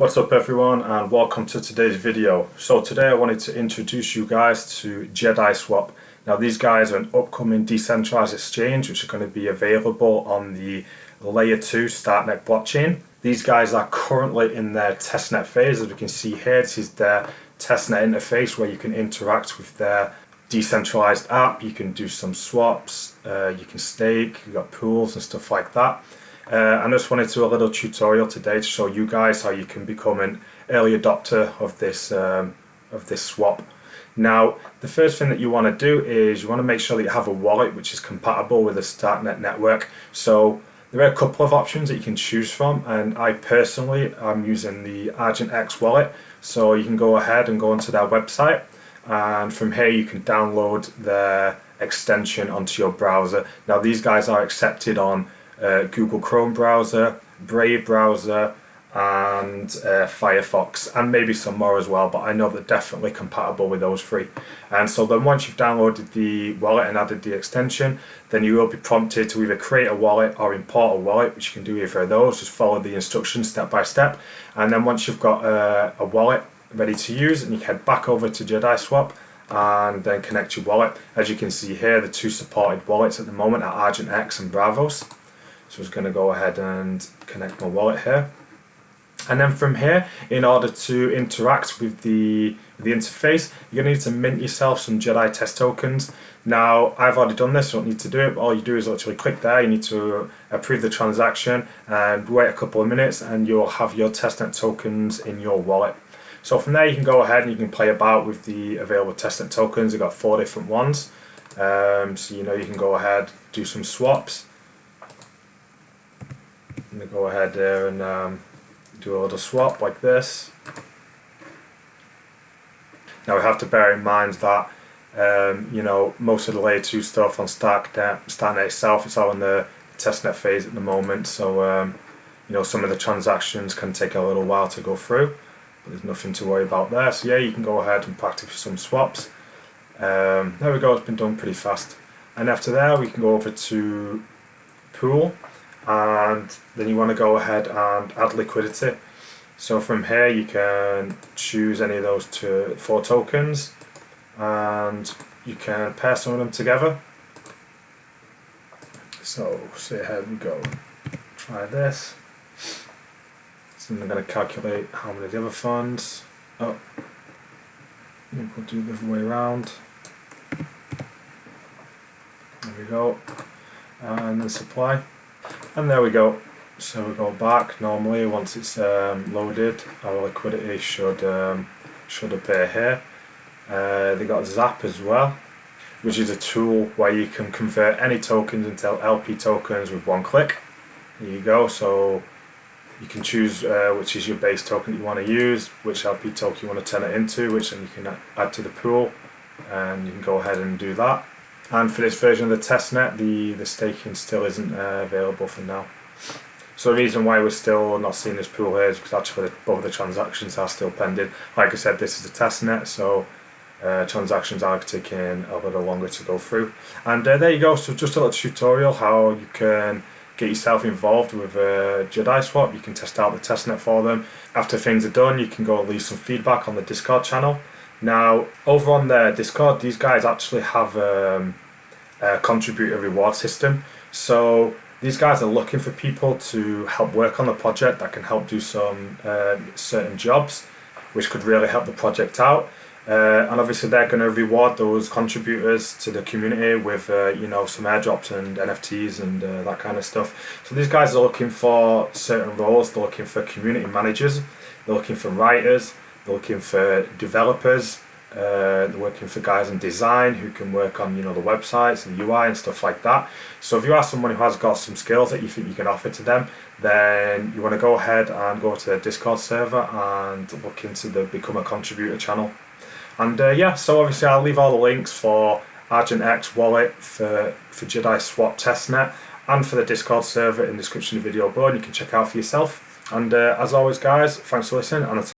What's up everyone, and welcome to today's video. So today I wanted to introduce you guys to JediSwap. Now these guys are an upcoming decentralized exchange which are going to be available on the layer 2 starknet blockchain. These guys are currently in their testnet phase. As we can see here, this is their testnet interface where you can interact with their decentralized app. You can do some swaps, you can stake, you've got pools and stuff like that. I just wanted to do a little tutorial today to show you guys how you can become an early adopter of this swap. Now, the first thing that you want to do is you want to make sure that you have a wallet which is compatible with the starknet network. So there are a couple of options that you can choose from, and I personally am using the ArgentX wallet. So you can go ahead and go onto their website, and from here you can download their extension onto your browser. Now these guys are accepted on Google Chrome browser, Brave browser, and Firefox, and maybe some more as well, but I know they're definitely compatible with those three. And so then once you've downloaded the wallet and added the extension, then you will be prompted to either create a wallet or import a wallet, which you can do either of those. Just follow the instructions step by step, and then once you've got a wallet ready to use, and you head back over to JediSwap and then connect your wallet. As you can see here, the two supported wallets at the moment are ArgentX and Bravos. So I'm just going to go ahead and connect my wallet here. And then from here, in order to interact with the interface, you're going to need to mint yourself some Jedi test tokens. Now, I've already done this, so you don't need to do it. All you do is literally click there. You need to approve the transaction and wait a couple of minutes, and you'll have your testnet tokens in your wallet. So from there, you can go ahead and you can play about with the available testnet tokens. You've got 4 different ones. So you can go ahead, do some swaps. I'm going to go ahead there and do a little swap like this. Now we have to bear in mind that most of the layer 2 stuff on starknet itself, it's all in the testnet phase at the moment, so some of the transactions can take a little while to go through, but there's nothing to worry about there. So yeah, you can go ahead and practice some swaps. There we go, it's been done pretty fast. And after there we can go over to pool, and then you want to go ahead and add liquidity. So from here you can choose any of those 4 tokens, and you can pair some of them together. So say here we go, try this. So I'm going to calculate how many of the other funds. Oh, we'll do the other way around. There we go, and then supply. And there we go. So we go back. Normally, once it's loaded, our liquidity should appear here. They got Zap as well, which is a tool where you can convert any tokens into LP tokens with one click. There you go. So you can choose which is your base token that you want to use, which LP token you want to turn it into, which then you can add to the pool, and you can go ahead and do that. And for this version of the testnet, the staking still isn't available for now. So the reason why we're still not seeing this pool here is because actually both the transactions are still pending. Like I said, this is a testnet, so transactions are taking a little longer to go through. And there you go, so just a little tutorial how you can get yourself involved with JediSwap. You can test out the testnet for them. After things are done, you can go leave some feedback on the Discord channel. Now, over on their Discord, these guys actually have a contributor reward system. So these guys are looking for people to help work on the project that can help do some certain jobs, which could really help the project out. And obviously they're going to reward those contributors to the community with some airdrops and NFTs and that kind of stuff. So these guys are looking for certain roles. They're looking for community managers, they're looking for writers, they're looking for developers, they're working for guys in design who can work on the websites and the UI and stuff like that. So if you are someone who has got some skills that you think you can offer to them, then you want to go ahead and go to their Discord server and look into the Become a Contributor channel. And so obviously I'll leave all the links for ArgentX wallet, for JediSwap testnet, and for the Discord server in the description of the video below, and you can check out for yourself. And as always guys, thanks for listening, and until